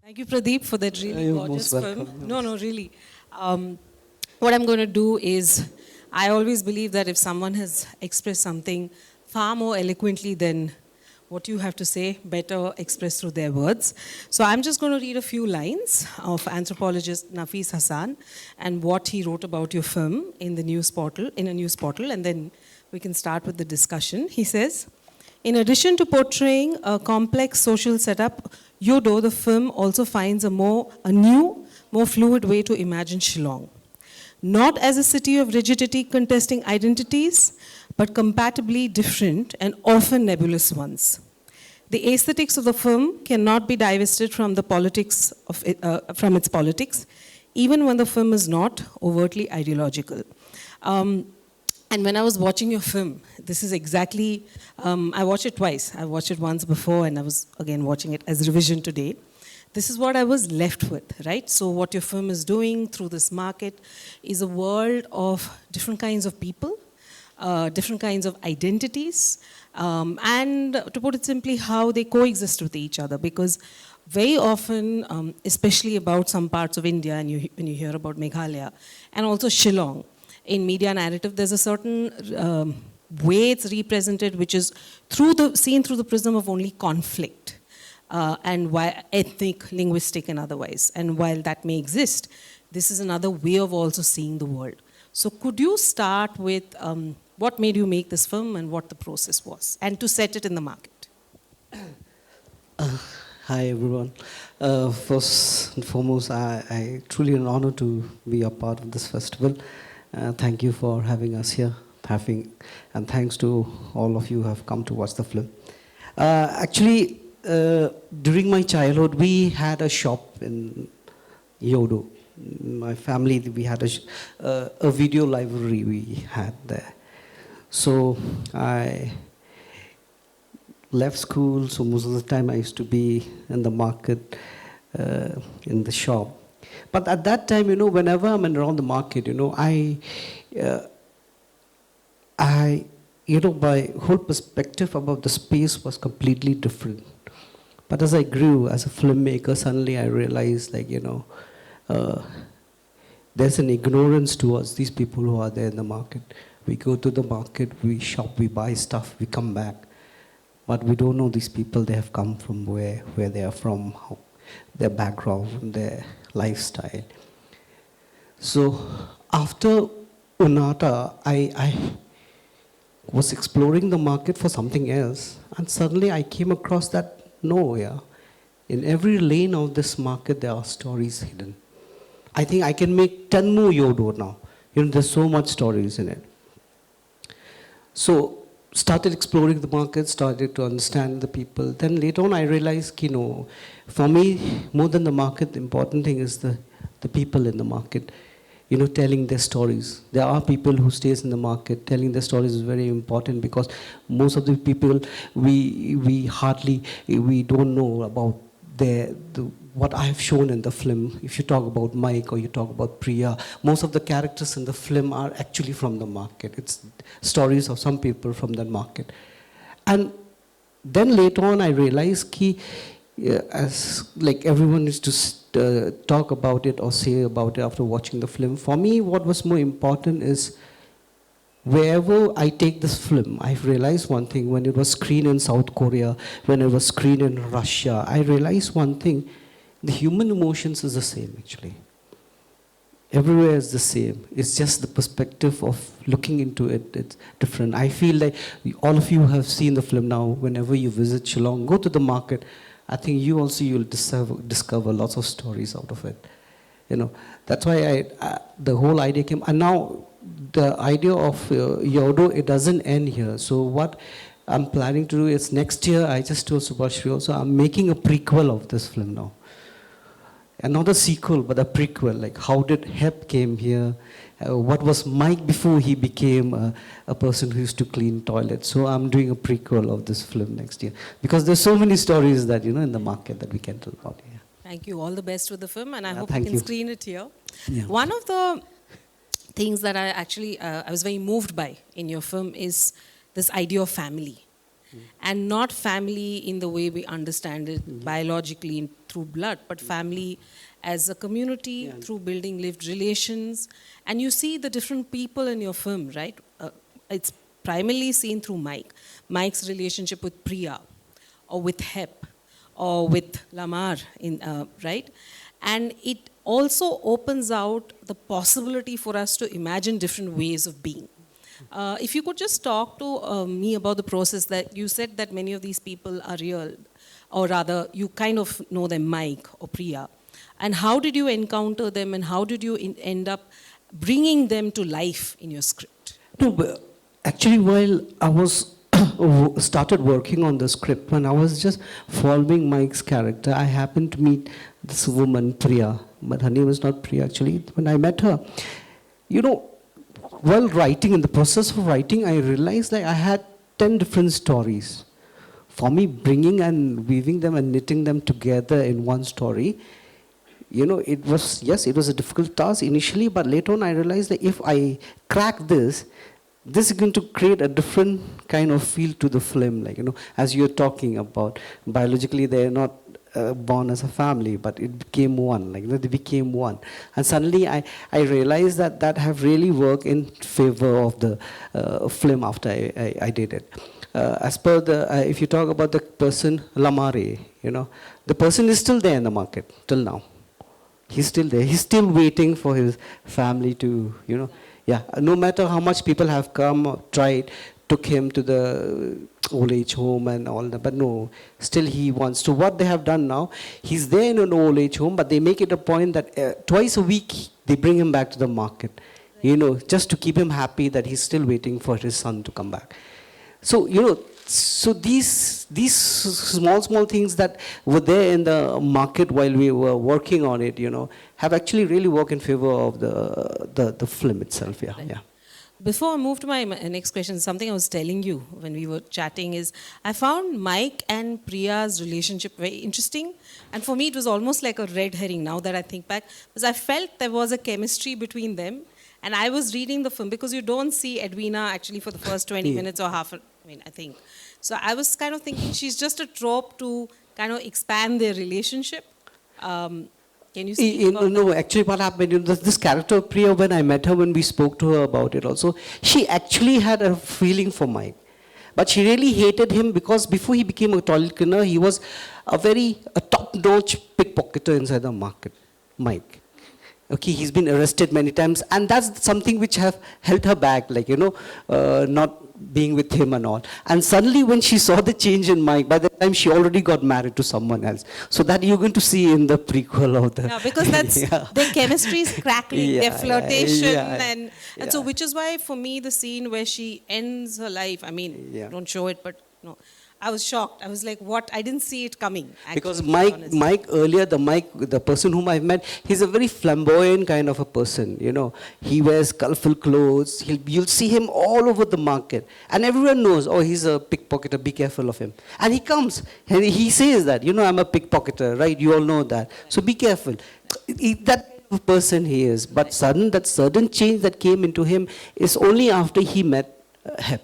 Thank you, Pradeep, for that really You're gorgeous most film. welcome. No, really. What I'm going to do is, I always believe that if someone has expressed something far more eloquently than what you have to say, better expressed through their words. So I'm just going to read a few lines of anthropologist Nafis Hassan and what he wrote about your film in the news portal, and then we can start with the discussion. He says, in addition to portraying a complex social setup, Yodo, the film, also finds a new, more fluid way to imagine Shillong. Not as a city of rigidity contesting identities, but compatibly different and often nebulous ones. The aesthetics of the film cannot be divested from the politics from its politics, even when the film is not overtly ideological. And when I was watching your film, this is exactly, I watched it twice. I watched it once before and I was again watching it as revision today. This is what I was left with, right? So what your film is doing through this market is a world of different kinds of people, different kinds of identities, and to put it simply, how they coexist with each other. Because very often, especially about some parts of India, and when you hear about Meghalaya, and also Shillong, in media narrative, there's a certain way it's represented, which is seen through the prism of only conflict, and why ethnic, linguistic, and otherwise. And while that may exist, this is another way of also seeing the world. So could you start with what made you make this film and what the process was, and to set it in the market? Hi everyone. First and foremost, I truly an honor to be a part of this festival. Thank you for having us here, and thanks to all of you who have come to watch the film. Actually, during my childhood, we had a shop in Yodo. My family, we had a video library we had there. So I left school, so most of the time I used to be in the market, in the shop. But at that time, whenever I'm around the market, my whole perspective about the space was completely different. But as I grew as a filmmaker, suddenly I realized, there's an ignorance towards these people who are there in the market. We go to the market, we shop, we buy stuff, we come back. But we don't know these people, they have come from where they are from, their background, their lifestyle. So after Unata, I was exploring the market for something else, and suddenly I came across that, in every lane of this market there are stories hidden. I think I can make 10 more Yodo now. There's so much stories in it. So started exploring the market, started to understand the people. Then later on I realized, for me, more than the market, the important thing is the people in the market, telling their stories. There are people who stays in the market. Telling their stories is very important, because most of the people, we don't know about what I have shown in the film. If you talk about Mike or you talk about Priya, most of the characters in the film are actually from the market. It's stories of some people from that market. And then later on I realized as like everyone used to talk about it or say about it after watching the film, for me what was more important is, wherever I take this film, I've realized one thing. When it was screened in South Korea, when it was screened in Russia, I realized one thing: the human emotions is the same actually. Everywhere is the same. It's just the perspective of looking into it, it's different. I feel like all of you have seen the film now. Whenever you visit Shillong, go to the market, I think you'll discover lots of stories out of it. That's why the whole idea came. And now the idea of Yodo, it doesn't end here. So what I'm planning to do is, next year, I just told Subasri also, I'm making a prequel of this film now. And not a sequel, but a prequel, like how did Hep came here, what was Mike before he became a person who used to clean toilets. So I'm doing a prequel of this film next year, because there's so many stories that, in the market that we can tell about. Yeah. Thank you. All the best with the film, and I hope you can screen it here. Yeah. One of the things that I was very moved by in your film is this idea of family. and not family in the way we understand it biologically through blood, but family as a community through building lived relations. And you see the different people in your film, right? It's primarily seen through Mike. Mike's relationship with Priya, or with Hep, or with Lamar, right? And it also opens out the possibility for us to imagine different ways of being. If you could just talk to me about the process, that you said that many of these people are real, or rather you kind of know them, Mike or Priya. And how did you encounter them, and how did you end up bringing them to life in your script? No, but actually, while I was started working on the script, when I was just following Mike's character, I happened to meet this woman, Priya, but her name was not Priya actually. When I met her, you know, while writing, in the process of writing, I realized that I had 10 different stories. For me, bringing and weaving them and knitting them together in one story, you know, it was, yes, it was a difficult task initially, but later on I realized that if I crack this is going to create a different kind of feel to the film. Like, you know, as you're talking about, biologically they're not born as a family, but it became one. Like, you know, they became one. And suddenly I realized that that have really worked in favor of the film after I did it. As per the, if you talk about the person, Lamare, you know, the person is still there in the market till now. He's still there. He's still waiting for his family to, you know, no matter how much people have come, tried, took him to the old age home and all that, but no, still he wants to. What they have done now, he's there in an old age home, but they make it a point that twice a week they bring him back to the market, you know, just to keep him happy that he's still waiting for his son to come back. So, you know, so these small things that were there in the market while we were working on it, you know, have actually really worked in favor of the film itself. Yeah. Before I move to my next question, something I was telling you when we were chatting is, I found Mike and Priya's relationship very interesting. And for me, it was almost like a red herring now that I think back, because I felt there was a chemistry between them. And I was reading the film, because you don't see Edwina actually for the first 20 minutes or I think. So I was kind of thinking she's just a trope to kind of expand their relationship. Can you see? No, actually what happened, you know, this character Priya, when I met her, when we spoke to her about it also, she actually had a feeling for Mike. But she really hated him because before he became a toilet cleaner, he was a top-notch pickpocketer inside the market, Mike. Okay, he's been arrested many times, and that's something which have held her back, like, you know, not being with him and all. And suddenly when she saw the change in Mike, by the time she already got married to someone else. So that you're going to see in the prequel of the... Yeah, because that's, their chemistry is crackling, their flirtation, and so which is why for me the scene where she ends her life, I mean, don't show it, but no. I was shocked. I was like, what? I didn't see it coming. Actually, because Mike earlier, the person whom I've met, he's a very flamboyant kind of a person, you know. He wears colorful clothes. You'll see him all over the market. And everyone knows, oh, he's a pickpocketer, be careful of him. And he comes, and he says that, you know, I'm a pickpocketer, right? You all know that. So be careful. That kind of person he is. But that sudden change that came into him is only after he met Hep.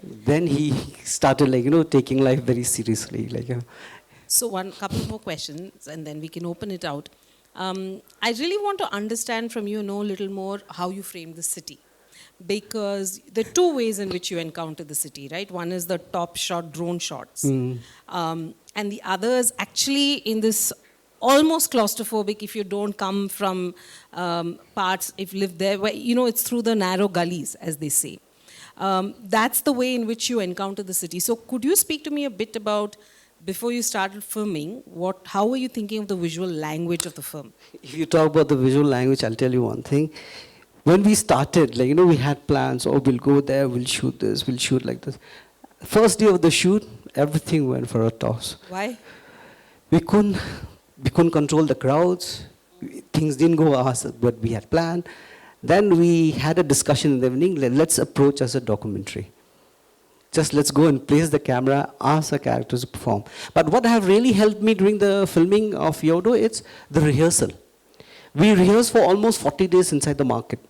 Then he started, like, you know, taking life very seriously. Like, So couple more questions, and then we can open it out. I really want to understand from you, know a little more how you frame the city. Because there are two ways in which you encounter the city, right? One is the top shot, drone shots. And the other is actually in this almost claustrophobic, if you don't come from parts, if you live there, where, you know, it's through the narrow gullies, as they say. That's the way in which you encounter the city. So could you speak to me a bit about, before you started filming, how were you thinking of the visual language of the film? If you talk about the visual language, I'll tell you one thing. When we started, like, you know, we had plans, oh, we'll go there, we'll shoot this, we'll shoot like this. First day of the shoot, everything went for a toss. Why? We couldn't control the crowds. Things didn't go as what we had planned. Then we had a discussion in the evening, let's approach as a documentary. Just let's go and place the camera, ask the characters to perform. But what have really helped me during the filming of Yodo, it's the rehearsal. We rehearsed for almost 40 days inside the market.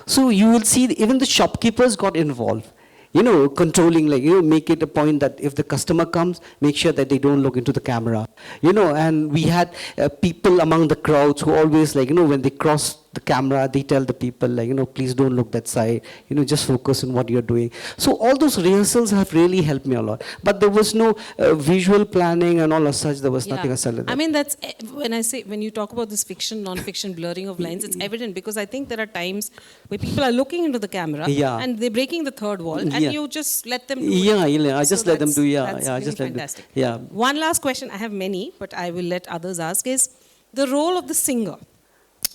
So you will see even the shopkeepers got involved. controlling, make it a point that if the customer comes, make sure that they don't look into the camera, and we had people among the crowds who always, when they cross the camera, they tell the people, please don't look that side, just focus on what you're doing. So all those rehearsals have really helped me a lot. But there was no visual planning and all as such, there was nothing as such. I mean, that's, when you talk about this fiction, non-fiction blurring of lines, it's evident, because I think there are times where people are looking into the camera and they're breaking the third wall, and you just let them do it. I just let them do, That's really fantastic. One last question, I have many, but I will let others ask, is the role of the singer.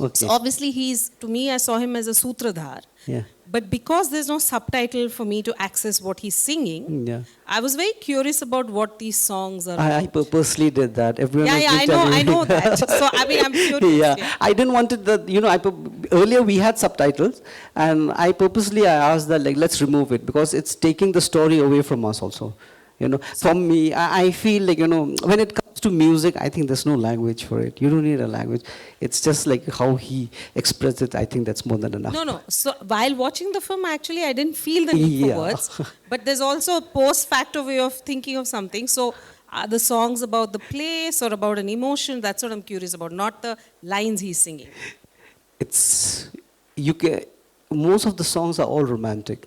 Okay. So obviously to me, I saw him as a sutradhar. Yeah. But because there's no subtitle for me to access what he's singing, I was very curious about what these songs are about. I purposely did that. Everyone I know that. So I mean, I'm curious. I didn't want it earlier we had subtitles, and I asked that, let's remove it, because it's taking the story away from us also. For me, I feel when it comes to music, I think there's no language for it. You don't need a language. It's just how he expressed it. I think that's more than enough. No. So while watching the film, actually, I didn't feel the need for words. But there's also a post-facto way of thinking of something. So are the songs about the place or about an emotion? That's what I'm curious about, not the lines he's singing. Most of the songs are all romantic.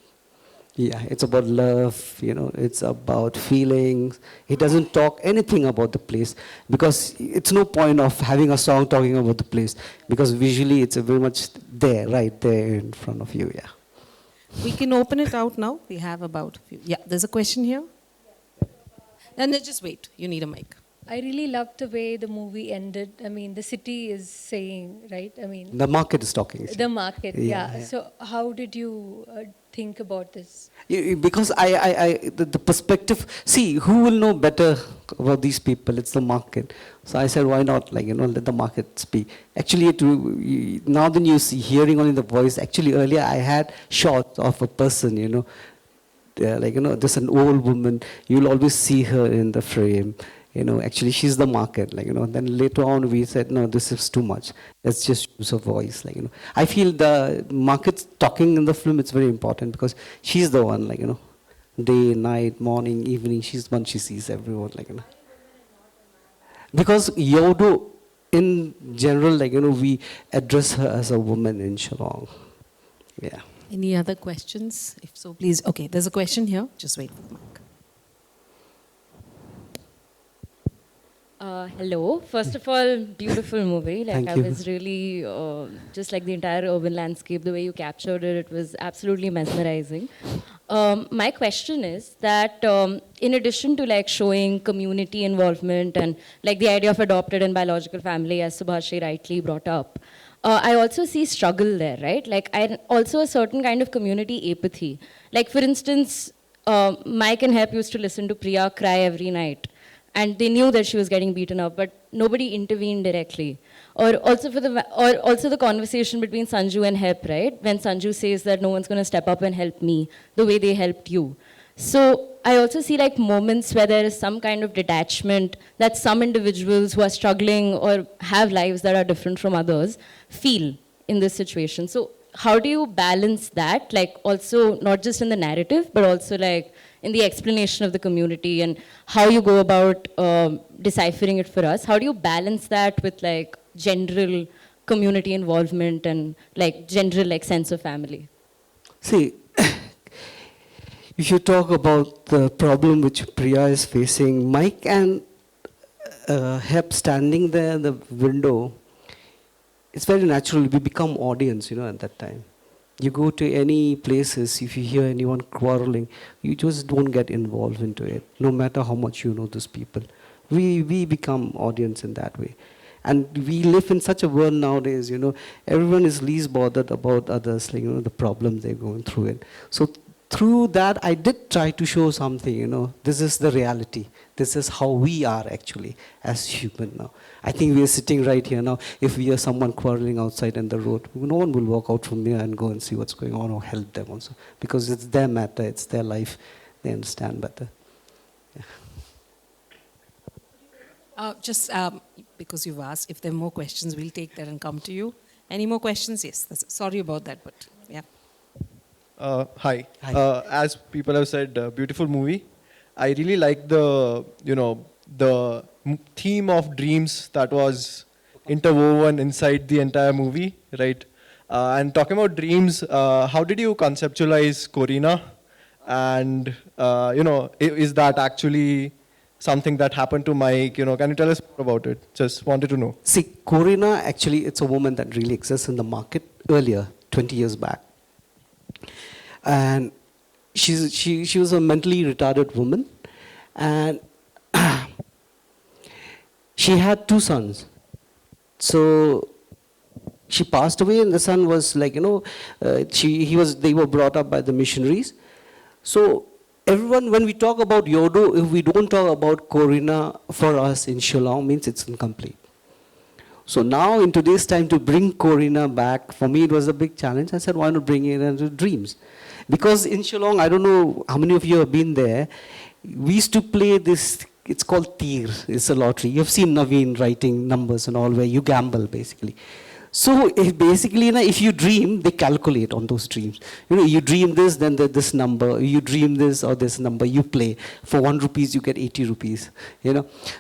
Yeah, it's about love, it's about feelings. He doesn't talk anything about the place, because it's no point of having a song talking about the place, because visually it's very much there, right there in front of you, We can open it out now. We have about a few. Yeah, there's a question here. And then just wait, you need a mic. I really loved the way the movie ended. I mean, the city is saying, right? I mean, the market is talking. The market, yeah. So how did you think about this? Because the perspective, see, who will know better about these people? It's the market. So I said, why not, let the market speak. Actually, now that you see hearing only the voice, actually earlier I had shots of a person, there's an old woman, you'll always see her in the frame. Actually she's the market, then later on we said, no, this is too much. Let's just use her voice, I feel the market talking in the film, it's very important, because she's the one, day, night, morning, evening, she's the one, she sees everyone, Because Yodo, in general, we address her as a woman in Shillong. Yeah. Any other questions? If so, please. Okay, there's a question here. Just wait for the mic. Hello. First of all, beautiful movie. Thank I you. was really, just the entire urban landscape, the way you captured it, it was absolutely mesmerizing. My question is that in addition to showing community involvement and the idea of adopted and biological family, as Subasri rightly brought up, I also see struggle there, right? I also a certain kind of community apathy. For instance, Mike and Hep used to listen to Priya cry every night. And they knew that she was getting beaten up, but nobody intervened directly. Or also the conversation between Sanju and Hep, right? When Sanju says that no one's going to step up and help me the way they helped you. So I also see moments where there is some kind of detachment that some individuals who are struggling or have lives that are different from others feel in this situation. So how do you balance that? Also not just in the narrative, but also in the explanation of the community and how you go about deciphering it for us. How do you balance that with general community involvement and general sense of family? See, if you talk about the problem which Priya is facing, Mike and Hep standing there in the window, it's very natural. We become audience, at that time. You go to any places, if you hear anyone quarreling, you just don't get involved into it, no matter how much you know those people. We become audience in that way. And we live in such a world nowadays, everyone is least bothered about others, the problems they're going through it. So through that, I did try to show something, this is the reality. This is how we are actually as human now. I think we are sitting right here now. If we hear someone quarreling outside on the road, no one will walk out from here and go and see what's going on or help them also. Because it's their matter, it's their life. They understand better. Yeah. Because you've asked, if there are more questions, we'll take that and come to you. Any more questions? Yes. Sorry about that, but yeah. Hi. Hi. As people have said, beautiful movie. I really like the, the theme of dreams that was interwoven inside the entire movie, right? And talking about dreams, how did you conceptualize Corina? And, is that actually something that happened to Mike? Can you tell us more about it? Just wanted to know. See, Corina, actually, it's a woman that really exists in the market earlier, 20 years back. And she was a mentally retarded woman. And she had 2 sons. So she passed away, and the son was like, they were brought up by the missionaries. So everyone, when we talk about Yodo, if we don't talk about Corina for us in Shillong, means it's incomplete. So now in today's time to bring Corina back, for me it was a big challenge. I said, why not bring it into dreams? Because in Shillong, I don't know how many of you have been there, we used to play this, it's called Tir, it's a lottery. You've seen Naveen writing numbers and all, where you gamble basically. So basically, if you dream, they calculate on those dreams. You dream this, then this number. You dream this or this number, you play. For 1 rupees, you get 80 rupees.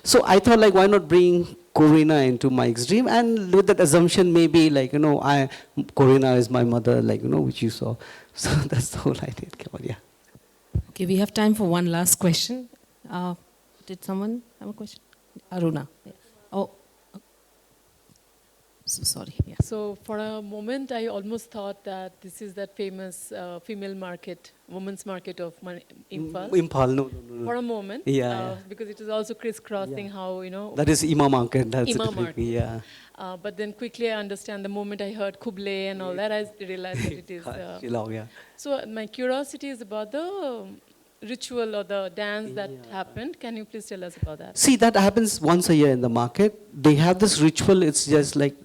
So I thought, like, why not bring Corina into Mike's dream? And with that assumption, maybe, like, Corina is my mother, like, which you saw. So that's the whole idea. Come on, yeah. Okay, we have time for one last question. Did someone have a question? Aruna. Yeah. Oh. So sorry. Yeah. So for a moment, I almost thought that this is that famous female market, women's market of Imphal. Imphal, no. For a moment, Yeah. because it is also crisscrossing how, That is Ima market. That's Ima it. market. Yeah. But then quickly I understand the moment I heard Kuble and all that, I realized that it is. Shillong, yeah. So my curiosity is about the ritual or the dance that happened. Can you please tell us about that? See, that happens once a year in the market. They have this ritual. It's just like,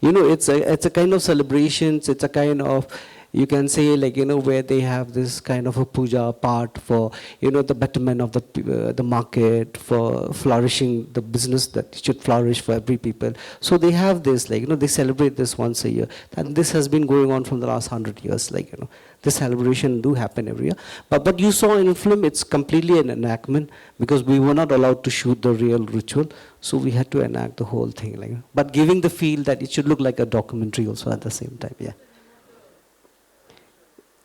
it's a kind of celebrations. It's a kind of, you can say, like, where they have this kind of a puja part for, the betterment of the market, for flourishing the business that should flourish for every people. So they have this, like, they celebrate this once a year. And this has been going on from the last 100 years, like, this celebration do happen every year. But what you saw in film, it's completely an enactment, because we were not allowed to shoot the real ritual. So we had to enact the whole thing, like, but giving the feel that it should look like a documentary also at the same time, yeah.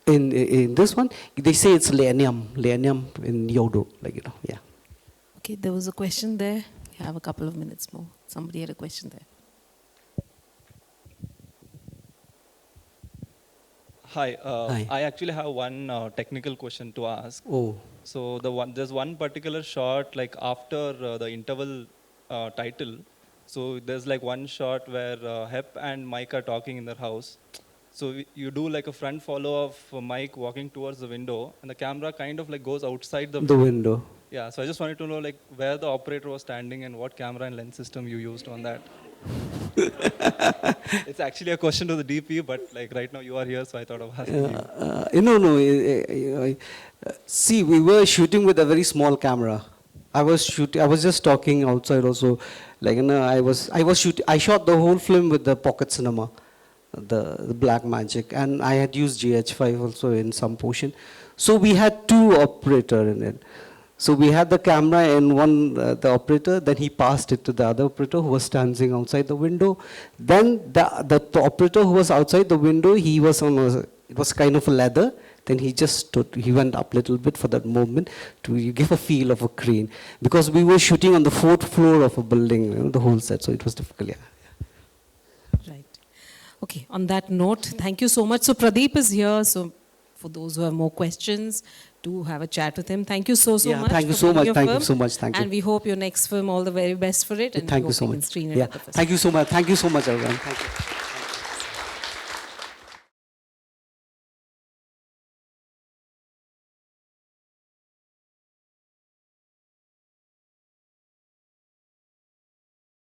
In this one, they say it's Leanium in Yodo, like, yeah. Okay, there was a question there. You have a couple of minutes more. Somebody had a question there. Hi, Hi. I actually have one technical question to ask. Oh. So there's one particular shot, like after the interval title. So there's like one shot where Hep and Mike are talking in their house. So you do like a front follow of Mike walking towards the window, and the camera kind of like goes outside the window. Yeah, so I just wanted to know like where the operator was standing and what camera and lens system you used on that. It's actually a question to the DP, but like right now you are here, so I thought of asking you. See, we were shooting with a very small camera. I was just talking outside also, like, I shot the whole film with the pocket cinema, the Black Magic, and I had used GH5 also in some portion. So we had 2 operator in it. So we had the camera and the operator, then he passed it to the other operator who was standing outside the window. Then the operator who was outside the window, it was kind of a ladder. Then he just stood, he went up a little bit for that moment to give a feel of a crane. Because we were shooting on the 4th floor of a building, the whole set, so it was difficult, yeah. Right. Okay, on that note, thank you so much. So Pradip is here, so for those who have more questions, do have a chat with him. Thank you so Yeah, much. thank you for so bringing much, your thank you film. so much, thank you. And we hope your next film all the very best for it. And Thank we you hope so we much. can screen it Yeah, at the festival. thank you so much. Thank you so much, everyone. Thank you.